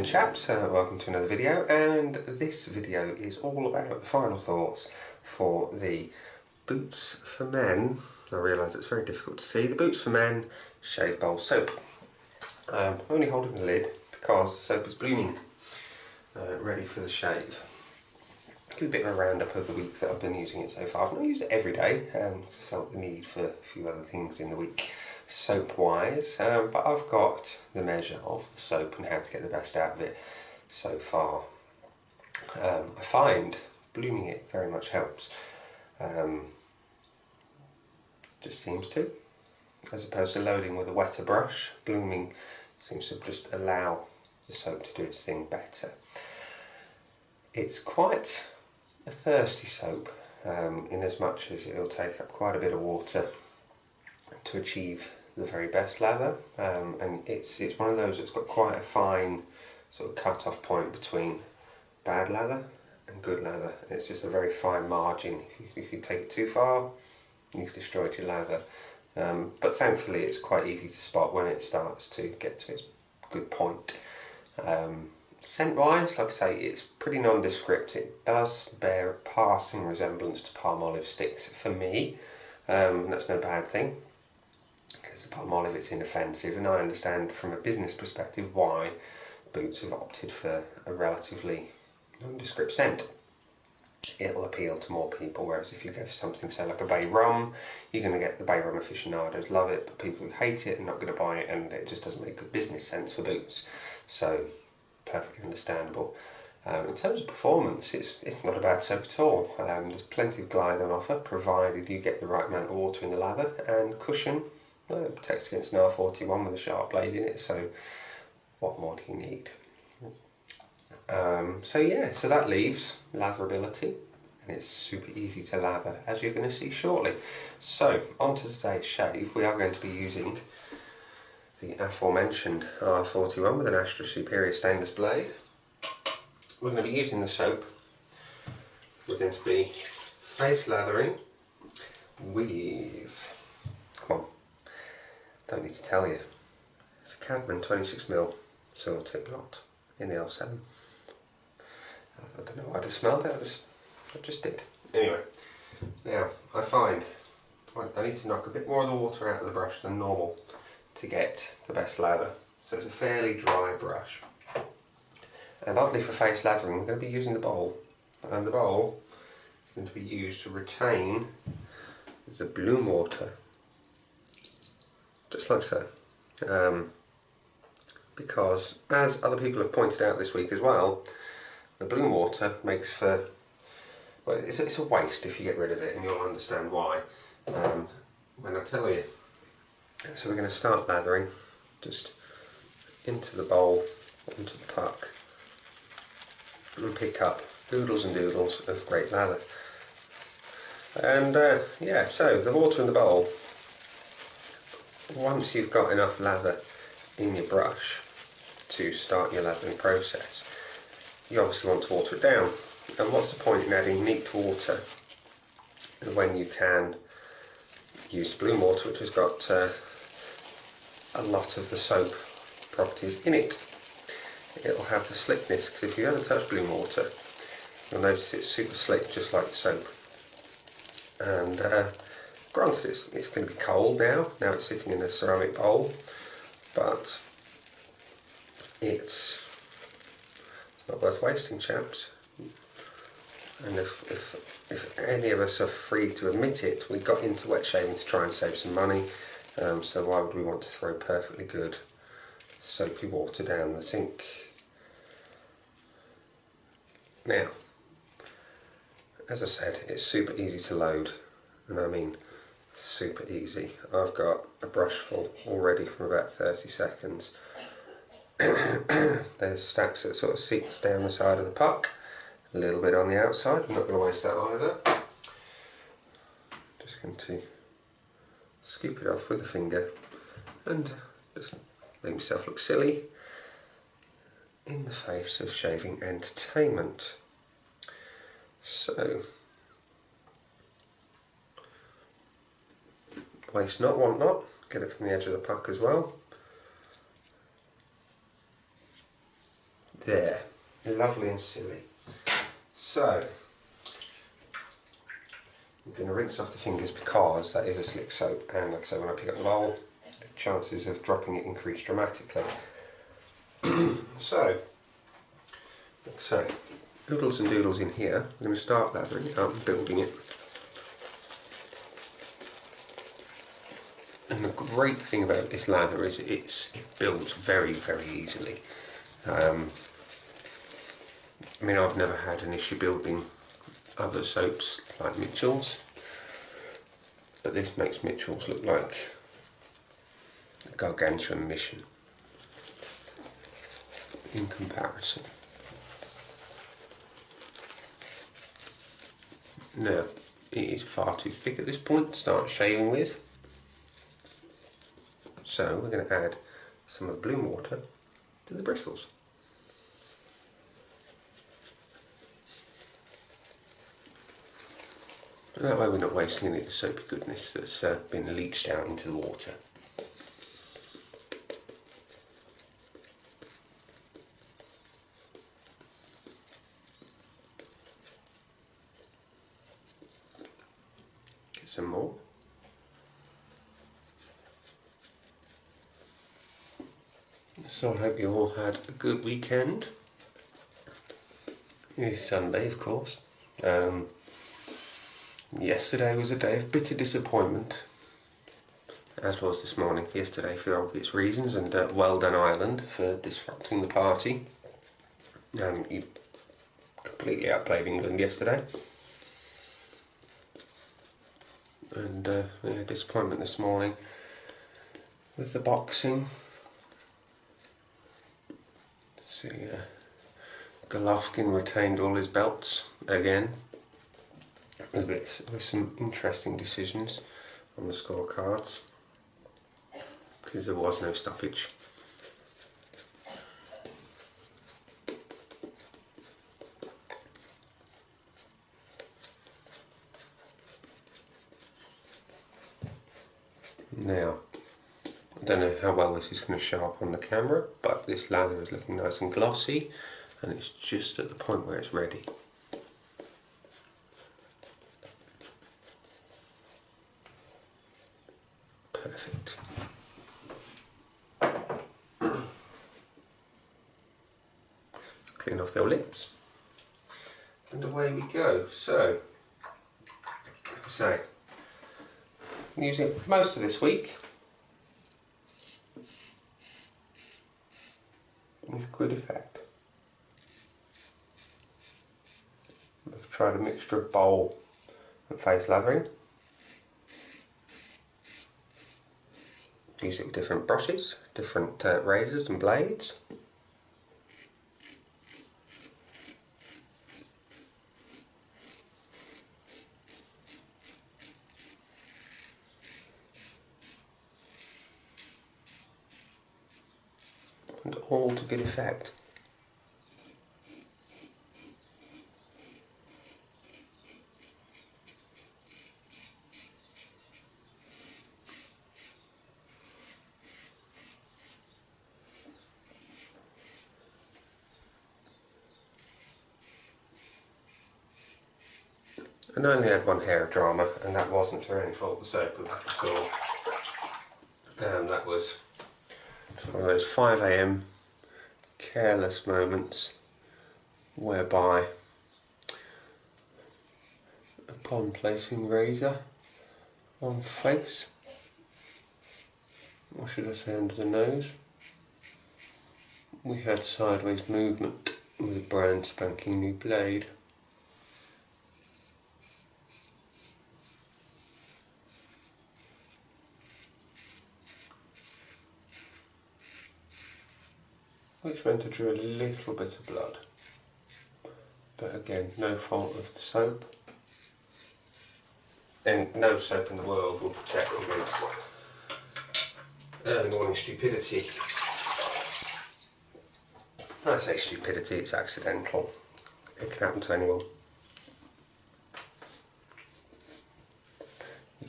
Morning chaps, welcome to another video, and this video is all about the final thoughts for the Boots for Men. I realise it's very difficult to see. The Boots for Men Shave Bowl Soap. I'm only holding the lid because the soap is blooming, ready for the shave. Do a bit of a roundup of the week that I've been using it so far. I've not used it every day because I felt the need for a few other things in the week soap wise, but I've got the measure of the soap and how to get the best out of it so far. I find blooming it very much helps, just seems to, as opposed to loading with a wetter brush. Blooming seems to just allow the soap to do its thing better. It's quite a thirsty soap, in as much as it'll take up quite a bit of water to achieve the very best lather, and it's one of those that's got quite a fine sort of cut-off point between bad lather and good lather. It's just a very fine margin. If you take it too far, you've destroyed your lather, but thankfully it's quite easy to spot when it starts to get to its good point. Scent wise, like I say, it's pretty nondescript. It does bear a passing resemblance to palm olive sticks for me, and that's no bad thing, because the palm olive is inoffensive, and I understand from a business perspective why Boots have opted for a relatively nondescript scent. It'll appeal to more people, whereas if you go for something, say like a bay rum, you're going to get the bay rum aficionados love it, but people who hate it are not going to buy it, and it just doesn't make good business sense for Boots. So perfectly understandable. In terms of performance, it's not a bad soap at all. There's plenty of glide on offer, provided you get the right amount of water in the lather, and cushion. It protects against an R41 with a sharp blade in it, so what more do you need? So that leaves latherability, and it's super easy to lather, as you're going to see shortly. So on to today's shave. We are going to be using the aforementioned R41 with an Astra Superior stainless blade. We're going to be using the soap. We're going to be face lathering with, come on, don't need to tell you, it's a Cadman 26mm silver tip lot in the L7. I don't know why I just smelled it, I just did. Anyway, now I find I need to knock a bit more of the water out of the brush than normal to get the best lather. So it's a fairly dry brush. And oddly, for face lathering, we're going to be using the bowl. And the bowl is going to be used to retain the bloom water, just like so. Because, as other people have pointed out this week as well, the bloom water makes for, well, it's a waste if you get rid of it, and you'll understand why when I tell you. So we're going to start lathering just into the bowl, onto the puck, and pick up oodles and doodles of great lather. And yeah, so the water in the bowl, once you've got enough lather in your brush to start your lathering process, you obviously want to water it down. And what's the point in adding neat water when you can use bloom water, which has got a lot of the soap properties in it. It'll have the slickness, because if you ever touch bloom water, you'll notice it's super slick, just like the soap. And granted, it's going to be cold now it's sitting in a ceramic bowl, but it's not worth wasting, chaps. And if any of us are free to admit it, we got into wet shaving to try and save some money, so why would we want to throw perfectly good soapy water down the sink? Now, as I said, it's super easy to load, and I mean super easy. I've got a brush full already from about 30 seconds. There's stacks that sort of seeps down the side of the puck, a little bit on the outside. I'm not going to waste that either. Just going to scoop it off with a finger and just make myself look silly in the face of shaving entertainment. So, waste not, want not. Get it from the edge of the puck as well. There, lovely and silly. So, I'm going to rinse off the fingers because that is a slick soap, and like I say, when I pick up the bowl, the chances of dropping it increase dramatically. So, like I say, oodles and doodles in here. I'm going to start lathering it up and building it. And the great thing about this lather is it builds very, very easily. I mean, I've never had an issue building other soaps like Mitchell's, but this makes Mitchell's look like a gargantuan mission in comparison. Now, it is far too thick at this point to start shaving with, so we're going to add some of the bloom water to the bristles. And that way we're not wasting any of the soapy goodness that's been leached out into the water. Get some more. So I hope you all had a good weekend. It is Sunday, of course. Yesterday was a day of bitter disappointment, as was this morning. Yesterday for obvious reasons, and well done Ireland for disrupting the party. You completely outplayed England yesterday. And yeah, disappointment this morning with the boxing. See, Golovkin retained all his belts again, with some interesting decisions on the scorecards, because there was no stoppage. Now, I don't know how well this is going to show up on the camera, but this lather is looking nice and glossy, and it's just at the point where it's ready. Perfect. Clean off their lips, and away we go. So, like I say, I'm using it most of this week with good effect. I've tried a mixture of bowl and face lathering. Using different brushes, different razors and blades. And all to good effect. And I only had one hair drama, and that wasn't through any fault of the soap at all. That was one of those 5 AM careless moments whereby, upon placing razor on face, or should I say under the nose, we had sideways movement with a brand spanking new blade. Which meant I drew a little bit of blood, but again, no fault of the soap, and no soap in the world will protect against early morning stupidity. When I say stupidity, it's accidental. It can happen to anyone.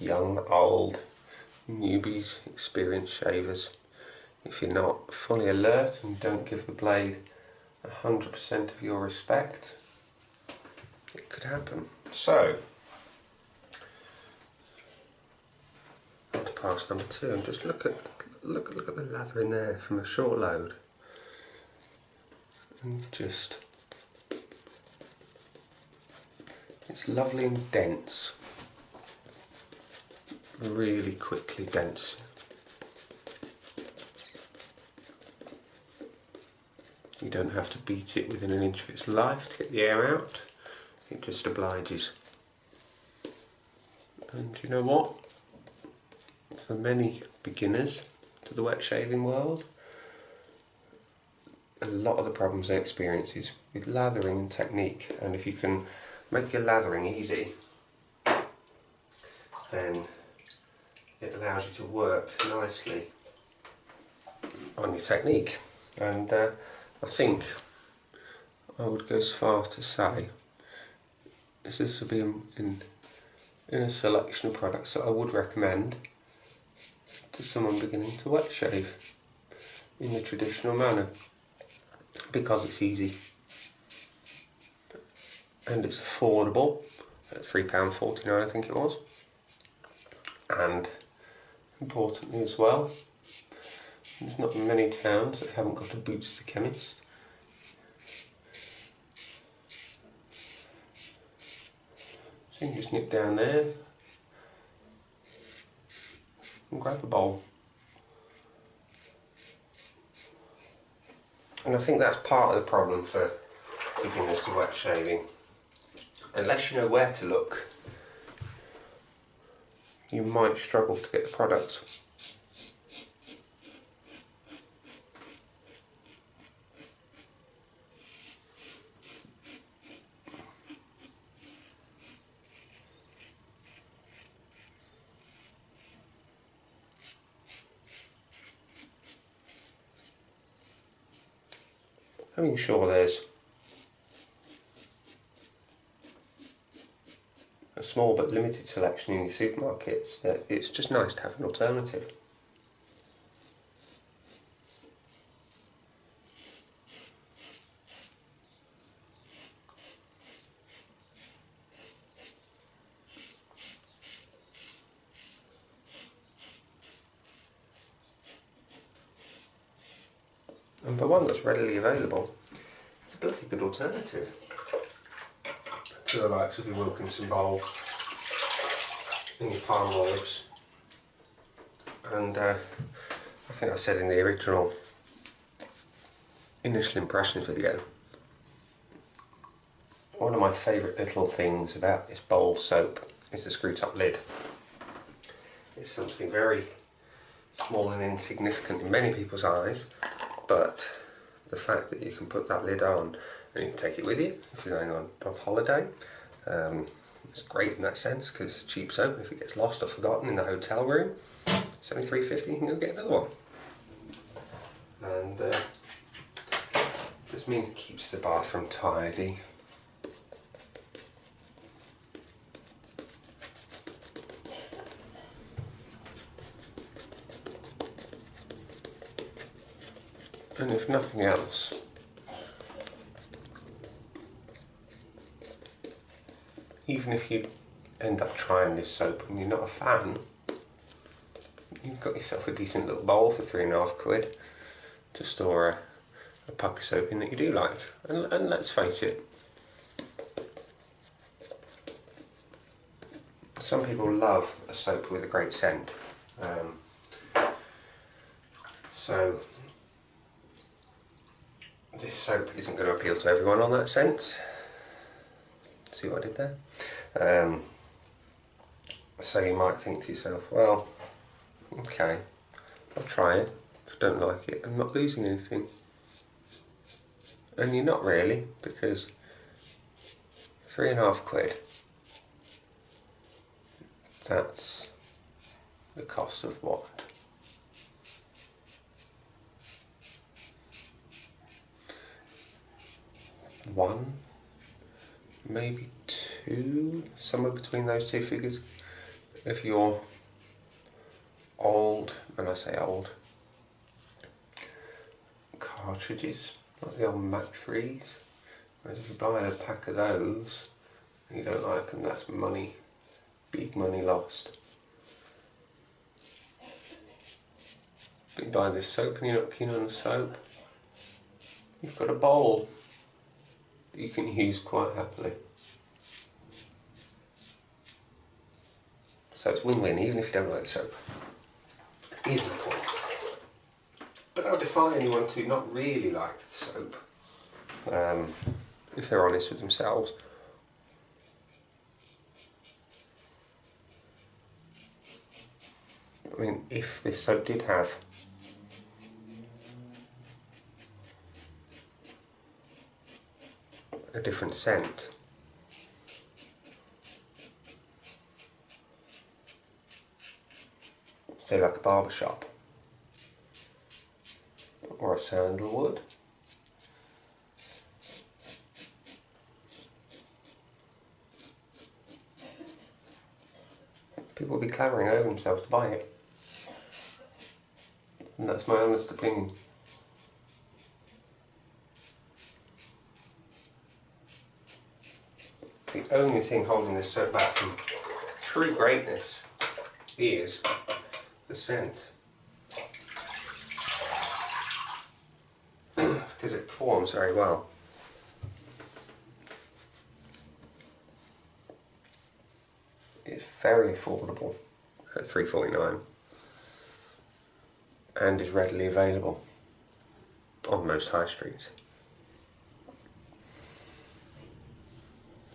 Young, old, newbies, experienced shavers. If you're not fully alert and don't give the blade 100% of your respect, it could happen. So, on to pass number 2, and just look at the lather in there from a short load, and just, it's lovely and dense, really quickly dense. You don't have to beat it within an inch of its life to get the air out, it just obliges. And you know what? For many beginners to the wet shaving world, a lot of the problems they experience is with lathering and technique, and if you can make your lathering easy, then it allows you to work nicely on your technique. And I think I would go as far to say this would be in a selection of products that I would recommend to someone beginning to wet shave in the traditional manner, because it's easy and it's affordable at £3.49 I think it was, and importantly as well, there's not many towns that haven't got a Boots the Chemist. So you can just nip down there and grab a bowl. And I think that's part of the problem for beginners to wet shaving. Unless you know where to look, you might struggle to get the product. Making sure there's a small but limited selection in your supermarkets, it's just nice to have an alternative. And for one that's readily available, it's a bloody good alternative to the likes of your Wilkinson bowl and your palm olives. And I think I said in the original initial impressions video, one of my favourite little things about this bowl soap is the screw top lid. It's something very small and insignificant in many people's eyes, but the fact that you can put that lid on and you can take it with you if you're going on holiday, it's great in that sense, because it's cheap soap, and if it gets lost or forgotten in the hotel room, it's only £3.50, you can go get another one. And just means it keeps the bathroom tidy. And if nothing else, even if you end up trying this soap and you're not a fan, you've got yourself a decent little bowl for £3.50 to store a puck of soap in that you do like. And let's face it, some people love a soap with a great scent. So this soap isn't going to appeal to everyone on that sense. See what I did there? So you might think to yourself, well, okay, I'll try it. If I don't like it, I'm not losing anything. And you're not really, because £3.50, that's the cost of what? One, maybe two, somewhere between those two figures. If you're old, when I say old, cartridges like the old Mac 3s. Whereas if you buy a pack of those and you don't like them, that's money, big money lost. But you buy this soap and you're not keen on the soap, you've got a bowl that you can use quite happily. So it's win-win, even if you don't like the soap. Here's the point. But I would defy anyone to not really like the soap, if they're honest with themselves. I mean, if this soap did have a different scent, say like a barber shop or a sandalwood, people would be clamouring over themselves to buy it. And that's my honest opinion. The only thing holding this soap back from true greatness is the scent. Because it performs very well. It's very affordable at $3.49 and is readily available on most high streets.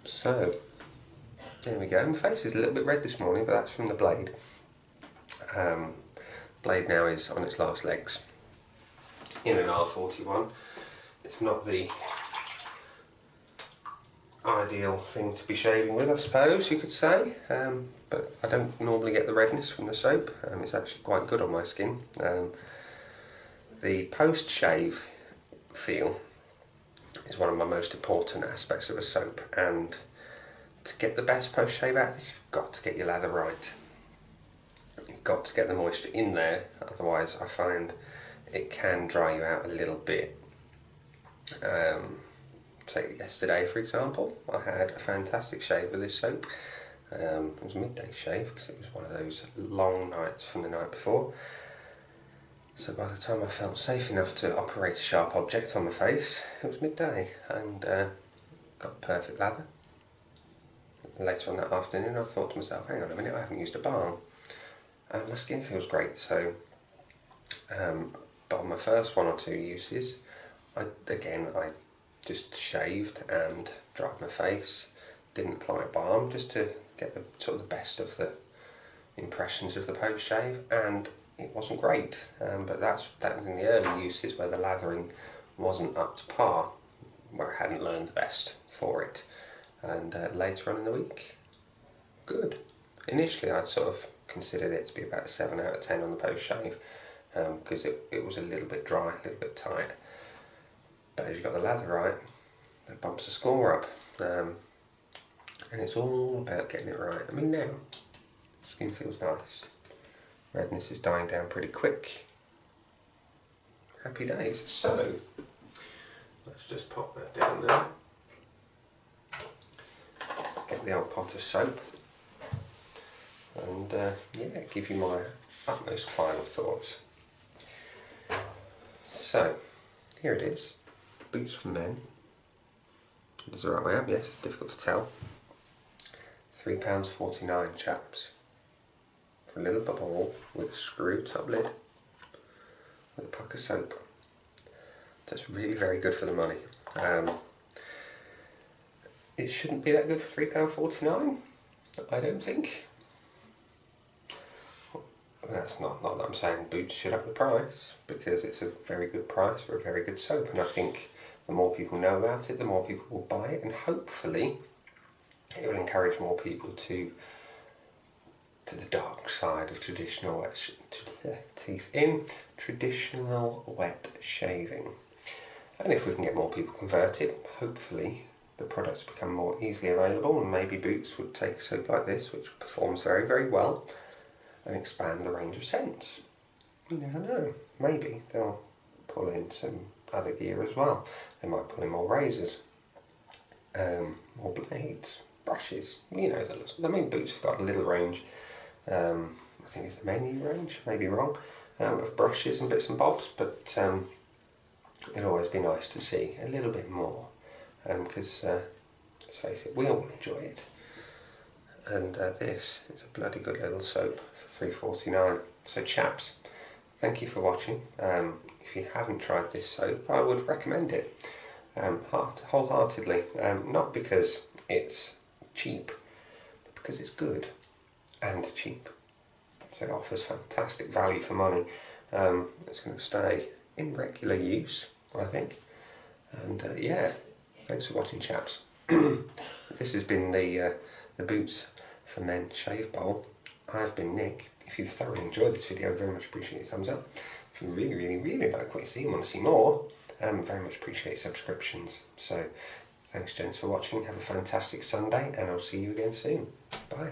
So, there we go. My face is a little bit red this morning, but that's from the blade. Blade now is on its last legs in an R41. It's not the ideal thing to be shaving with, I suppose you could say, but I don't normally get the redness from the soap. It's actually quite good on my skin. The post-shave feel is one of my most important aspects of a soap, and to get the best post-shave out of this, you've got to get your lather right. You've got to get the moisture in there, otherwise I find it can dry you out a little bit. Say yesterday, for example, I had a fantastic shave with this soap. It was a midday shave because it was one of those long nights from the night before. So by the time I felt safe enough to operate a sharp object on my face, it was midday, and got perfect lather. Later on that afternoon I thought to myself, hang on a minute, I haven't used a balm. And my skin feels great, so but on my first one or two uses, I just shaved and dried my face, didn't apply a balm, just to get the sort of the best of the impressions of the post shave, and it wasn't great. But that was in the early uses where the lathering wasn't up to par, where I hadn't learned the best for it. And later on in the week, good. Initially I'd sort of considered it to be about a 7 out of 10 on the post shave, because it was a little bit dry, a little bit tight. But as you got the lather right, it bumps the score up, and it's all about getting it right. I mean, now skin feels nice, redness is dying down pretty quick. Happy days. So let's just pop that down there. Get the old pot of soap, and yeah, give you my utmost final thoughts. So here it is. Boots for men. Is the right way up? Yes, difficult to tell. £3.49, chaps. For a little ball with a screw top lid with a puck of soap. That's really very good for the money. It shouldn't be that good for £3.49, I don't think. That's not that I'm saying Boots should up the price, because it's a very good price for a very good soap, and I think the more people know about it, the more people will buy it, and hopefully it will encourage more people to the dark side of traditional wet shaving. And if we can get more people converted, hopefully the products become more easily available, and maybe Boots would take a soap like this, which performs very, very well, and expand the range of scents. You never know. Maybe they'll pull in some other gear as well. They might pull in more razors, more blades, brushes, you know the looks. I mean, boots have got a little range, I think it's the menu range, maybe wrong, of brushes and bits and bobs, but it'll always be nice to see a little bit more, because let's face it, we all enjoy it. And this is a bloody good little soap for $3.49. So chaps, thank you for watching. If you haven't tried this soap, I would recommend it wholeheartedly. Not because it's cheap, but because it's good and cheap. So it offers fantastic value for money. It's going to stay in regular use, I think. And yeah, thanks for watching, chaps. This has been the Boots for Men Shave Bowl. I've been Nick. If you've thoroughly enjoyed this video, I very much appreciate your thumbs up. If you really like what you see and want to see more, very much appreciate subscriptions. So thanks, gents, for watching. Have a fantastic Sunday, and I'll see you again soon. Bye.